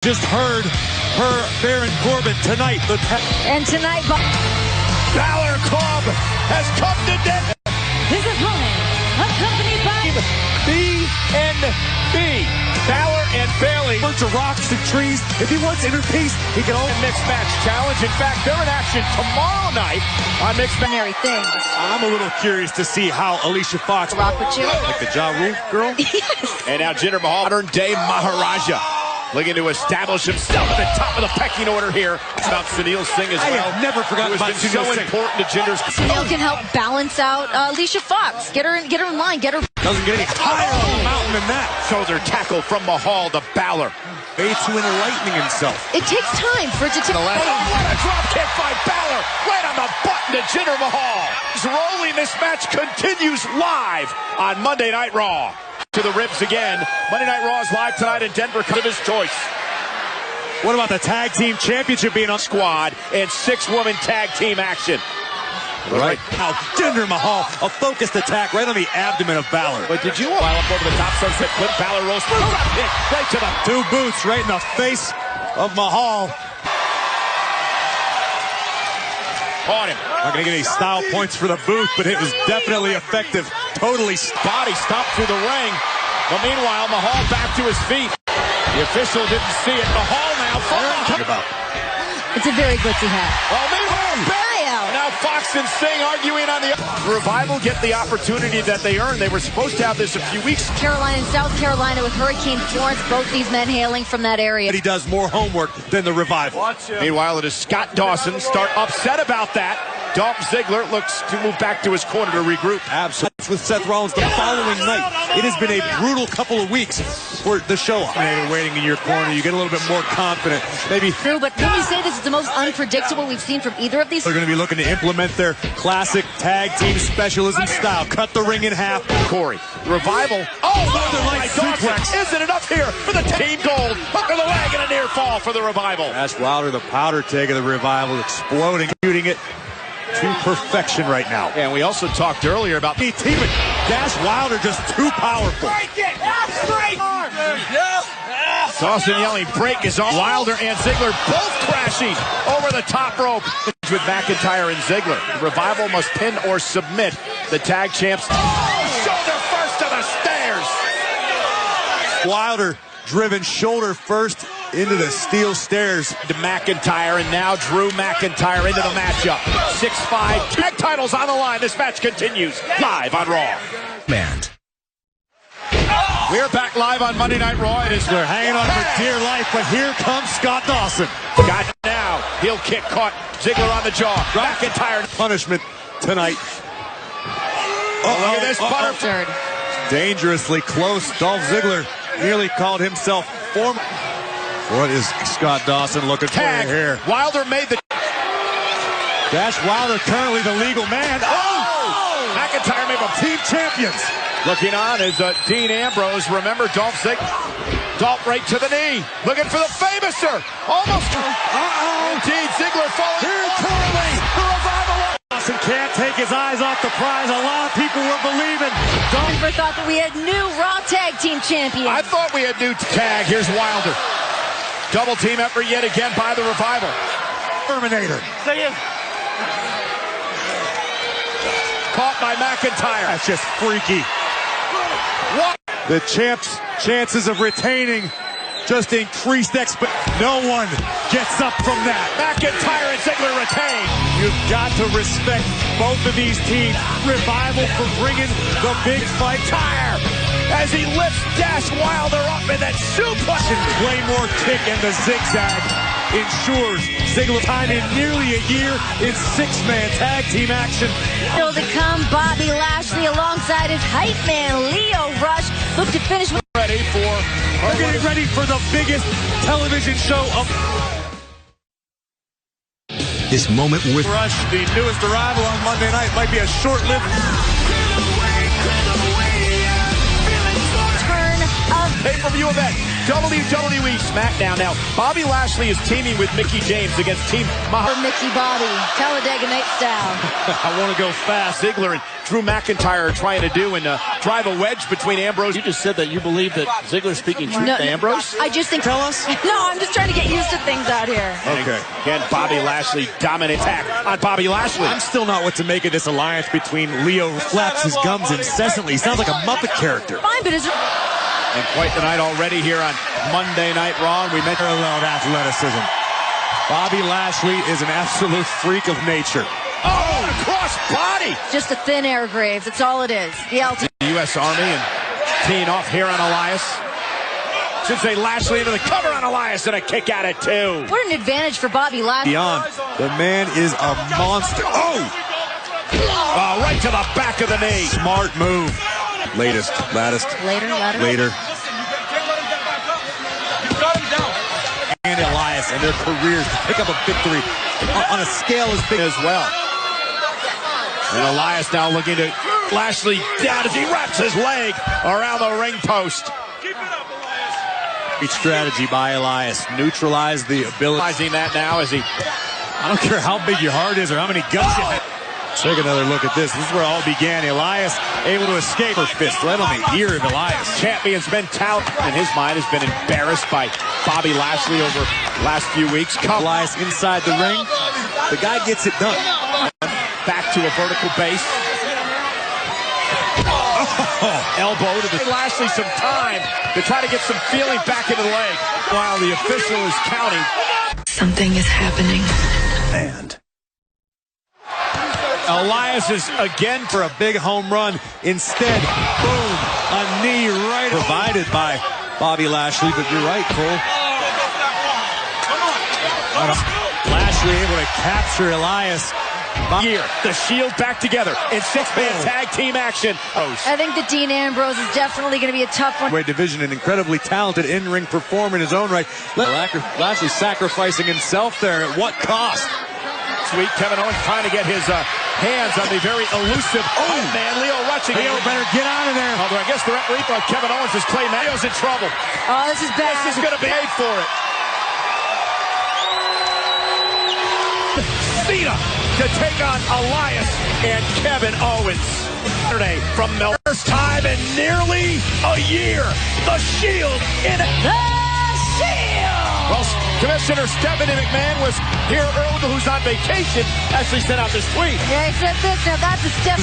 Just heard her Baron Corbin tonight. And tonight, Balor Club has come to death. His opponent, accompanied by BNB. Balor and Bailey. Bunch of rocks and trees. If he wants inner peace, he can only mixed match challenge. In fact, they're in action tomorrow night on mixed match things. I'm a little curious to see how Alicia Fox rock with you, like the Ja Rule girl. Yes. And now Jinder Mahal, modern day Maharaja, looking to establish himself at the top of the pecking order here. It's about Sunil Singh as well. I have never forgotten about Sunil so Singh. important to Jinder's. Sunil can help balance out Alicia Fox. Get her in line. Get her. Doesn't get any higher on the mountain than that. Shoulder tackle from Mahal to Balor. Way to enlightening himself. It takes time for it to take. Oh, what a drop kick by Balor. Right on the button to Jinder Mahal. He's rolling. This match continues live on Monday Night Raw. To the ribs again. Monday Night Raw is live tonight in Denver. Of his choice. What about the tag team championship being on Squad and 6-woman tag team action? Right now, Jinder Mahal, a focused attack right on the abdomen of Balor. But did you while up over the top sunset clip? Balor rolls through. Right to the two boots right in the face of Mahal. Caught him. Not going to get any style points for the boot, but it was definitely effective. Totally. Body stomped through the ring. But meanwhile, Mahal back to his feet. The official didn't see it. Mahal now. It's a very glitzy hat. Well, meanwhile, buyout. Now Fox and Singh arguing on the Revival get the opportunity that they earned. They were supposed to have this a few weeks. Carolina and South Carolina with Hurricane Florence, both these men hailing from that area. He does more homework than the Revival. Meanwhile, it is Scott Dawson start upset about that. Dolph Ziggler looks to move back to his corner to regroup. Absolutely. With Seth Rollins the following night. It has been a brutal couple of weeks for the show. Waiting in your corner, you get a little bit more confident. Maybe. True, but can you say this is the most unpredictable we've seen from either of these? They're going to be looking to implement their classic tag team specialism style. Cut the ring in half. Corey, Revival. Northern Lights suplex. Isn't enough here for the team gold. Hook of the leg and a near fall for the Revival. Ash Wilder, the powder keg of the Revival, exploding, shooting it to perfection right now. And we also talked earlier about the team. Dash Wilder just too powerful. Dawson yelling, break is on. Wilder and Ziggler both crashing over the top rope with McIntyre and Ziggler. The Revival must pin or submit the tag champs. Shoulder first to the stairs. Wilder driven shoulder first into the steel stairs. To McIntyre, and now Drew McIntyre into the matchup. 6-5, tag titles on the line. This match continues live on Raw. Man. We're back live on Monday Night Raw. It is they're hanging on for dear life, but here comes Scott Dawson. Got now. Heel kick caught. Ziggler on the jaw. McIntyre. Punishment tonight. Look at this butterfly. Dangerously close. Dolph Ziggler nearly called himself former. What is Scott Dawson looking for here? Wilder made the Dash Wilder currently the legal man. Oh! McIntyre made them team champions. Looking on is Dean Ambrose. Remember Dolph Ziggler. Dolph right to the knee. Looking for the famouser. Almost. Indeed, Ziggler falling. Here currently. The Revival. Dawson can't take his eyes off the prize. A lot of people were believing. Never thought that we had new Raw Tag Team champions. I thought we had new tag. Here's Wilder. Double team effort yet again by the Revival. Terminator. Caught by McIntyre. That's just freaky. What? The champ's chances of retaining just increased. No one gets up from that. McIntyre and Ziggler retain. You've got to respect both of these teams. Revival for bringing the big fight. Tire as he lifts Dash Wilder up in that suplex. Claymore kick and the zigzag ensures Ziggler time in nearly a year in 6-man tag team action. Still to come, Bobby Lashley alongside his hype man Leo Rush look to finish with. They're getting ready for the biggest television show of This moment with Rush, the newest arrival on Monday night, might be a short-lived turn of pay-per-view event. WWE SmackDown. Now, Bobby Lashley is teaming with Mickie James against Team For Mickey Bobby, Talladega Night style. I want to go fast. Ziggler and Drew McIntyre are trying to do and drive a wedge between Ambrose. You just said that you believe that Ziggler's speaking truth to Ambrose? I just think... Tell us? No, I'm just trying to get used to things out here. Okay. Again, Bobby Lashley dominant attack on Bobby Lashley. I'm still not what to make of this alliance between Leo, who flaps his gums incessantly. He sounds like a Muppet character. Fine, but is it... And quite the night already here on Monday Night Raw. We mentioned Paralleled athleticism. Bobby Lashley is an absolute freak of nature. Oh, across body! Just a thin air, Graves. That's all it is. The LT. The U.S. Army and teeing off here on Elias. Should say Lashley into the cover on Elias and a kick at it too. What an advantage for Bobby Lashley. Beyond. The man is a monster. Oh! Right to the back of the knee. Smart move. Later. And Elias and their careers to pick up a victory on a scale as big as well. And Elias now looking to Lashley down as he wraps his leg around the ring post. Great strategy by Elias. Neutralize the ability. Realizing that now as he... I don't care how big your heart is or how many guns you have. Take another look at this. This is where it all began. Elias able to escape her fist right on the ear of Elias. Champion's mentality in his mind has been embarrassed by Bobby Lashley over the last few weeks. Elias inside the ring. The guy gets it done. Back to a vertical base. Elbow to the... Lashley some time to try to get some feeling back into the leg while the official is counting. Something is happening. And Elias is again for a big home run. Instead, boom, a knee right. Provided by Bobby Lashley, but you're right, Cole. Lashley able to capture Elias. Here, the Shield back together in six-man tag team action. I think that Dean Ambrose is definitely going to be a tough one. Great division, an incredibly talented in-ring performer in his own right. Lashley sacrificing himself there at what cost? Sweet Kevin Owens trying to get his hands on the very elusive man, Leo Rushing. Leo better get out of there. Although I guess the referee thought Kevin Owens is playing. Leo's in trouble. Oh, this is bad. This is going to be paid for it. Cena to take on Elias and Kevin Owens. Saturday from Melbourne. First time in nearly a year. The Shield in it. The Shield! Well, Commissioner Stephanie McMahon was here earlier, who's on vacation, actually sent out this tweet. Yeah, he said this. Now that's a step.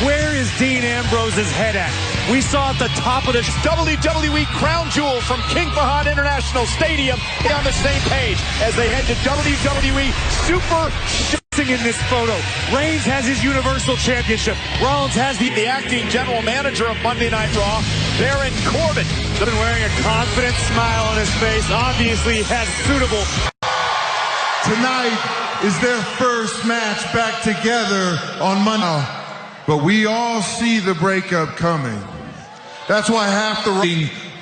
Where is Dean Ambrose's head at? We saw at the top of the WWE Crown Jewel from King Fahad International Stadium on the same page as they head to WWE Super in this photo. Reigns has his Universal Championship. Rollins has the acting general manager of Monday Night Raw, Baron Corbin. Been wearing a confident smile on his face. Obviously, he has suitable. Tonight is their first match back together on Monday. But we all see the breakup coming. That's why half the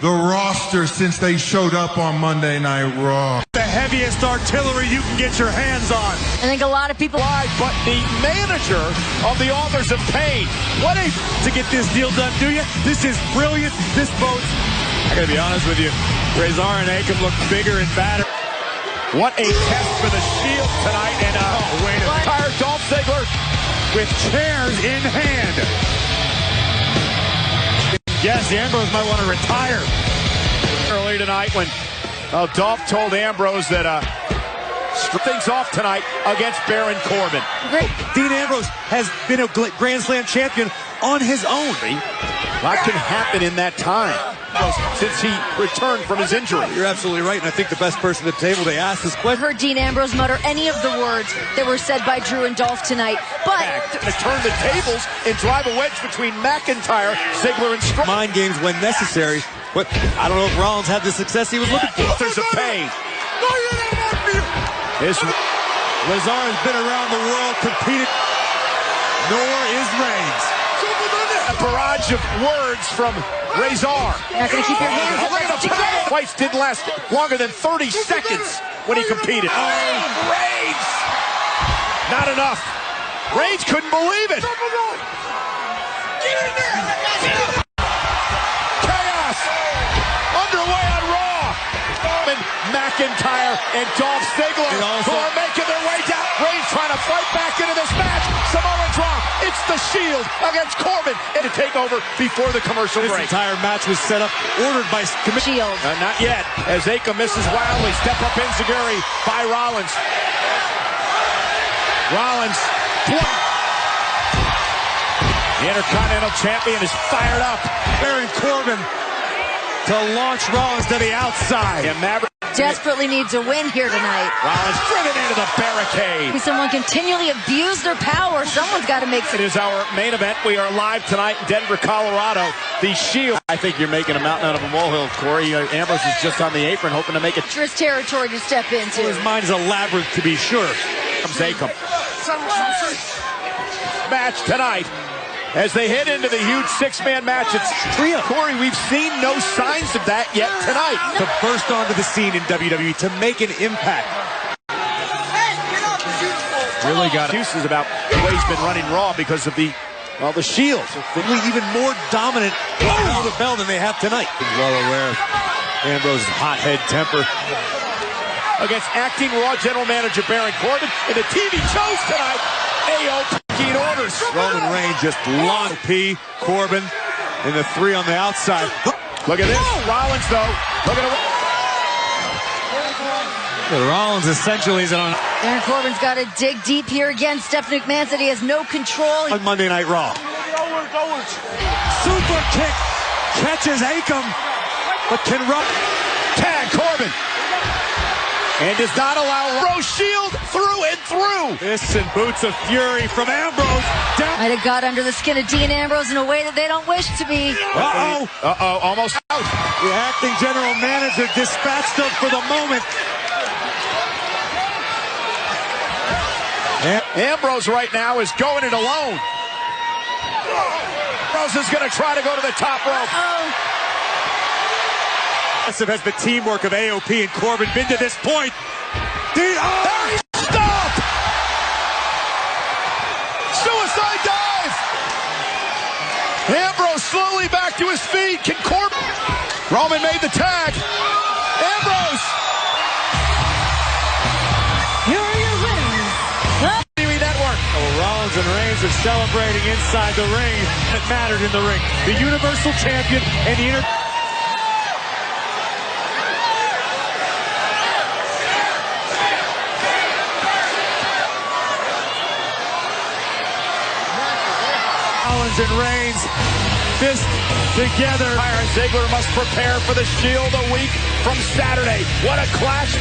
roster since they showed up on Monday Night Raw. The heaviest artillery you can get your hands on. I think a lot of people... But the manager of the Authors of Pain. What a... To get this deal done, do you? This is brilliant. This boats... I gotta be honest with you. Razor and Aiken look bigger and badder. What a test for the Shield tonight. And wait a minute. Tired Dolph Ziggler with chairs in hand. Yes, Ambrose might want to retire. Earlier tonight when Dolph told Ambrose that things off tonight against Baron Corbin. Great. Dean Ambrose has been a Grand Slam champion on his own. A lot can happen in that time since he returned from his injury. You're absolutely right, and I think the best person at the table to ask this question. Heard Dean Ambrose mutter any of the words that were said by Drew and Dolph tonight, but to turn the tables and drive a wedge between McIntyre, Ziggler, and Strowman. Mind games when necessary, but I don't know if Rollins had the success he was looking for. Authors of Pain. Lazar has been around the world competing, nor is Reigns. A barrage of words from Razor. Not going to keep your hands up together. Fights didn't last longer than 30 seconds when he competed. Oh, Reigns! Not enough. Reigns couldn't believe it. Chaos underway on Raw. McIntyre and Dolph Ziggler who are making their way down. Reigns trying to fight back into this match. Samoa drop. It's the Shield against Corbin and to take over before the commercial break. This entire match was set up, ordered by Shield. Not yet, as Aika misses wildly. Step up enziguri by Rollins. Rollins. The Intercontinental Champion is fired up. Baron Corbin to launch Rollins to the outside. And Maverick Desperately needs a win here tonight. Rollins driven into the barricade. Someone continually abuse their power. Someone's got to make It is our main event. We are live tonight in Denver, Colorado. The Shield. I think you're making a mountain out of a molehill, Corey. Ambrose is just on the apron hoping to make it. dangerous territory to step into. His mind is a labyrinth, to be sure. Comes Akam. Match tonight. As they head into the huge six-man match, it's trio. Corey, we've seen no signs of that yet tonight. To burst onto the scene in WWE, to make an impact. Really got excuses about the way he's been running Raw because of the Shield. Really even more dominant bell to bell than they have tonight. Well aware of Ambrose's hothead temper. Against acting Raw General Manager Baron Corbin in the TV shows tonight. AO orders. Roman Reigns just long P. Corbin and the three on the outside. Look at this. Rollins, though. Look at it. Rollins essentially is on Baron Corbin's got to dig deep here again. Stephanie McMahon said he has no control. on Monday Night Raw. Super kick catches Akam, but can run. Tag Corbin. And does not allow Rose Shield through and through. Fists and boots of fury from Ambrose. Down. Might have got under the skin of Dean Ambrose in a way that they don't wish to be. Uh-oh. Uh-oh, almost out. The acting general manager dispatched them for the moment. Ambrose right now is going it alone. Ambrose is going to try to go to the top rope. Has the teamwork of AOP and Corbin been to this point? Stop! Suicide dive! Ambrose slowly back to his feet. Can Corbin? Roman made the tag. Ambrose! Here are your winners. TV Network. Rollins and Reigns are celebrating inside the ring. It mattered in the ring. The Universal Champion and the Rollins and Reigns fist together. Ziggler must prepare for the Shield a week from Saturday. What a clash.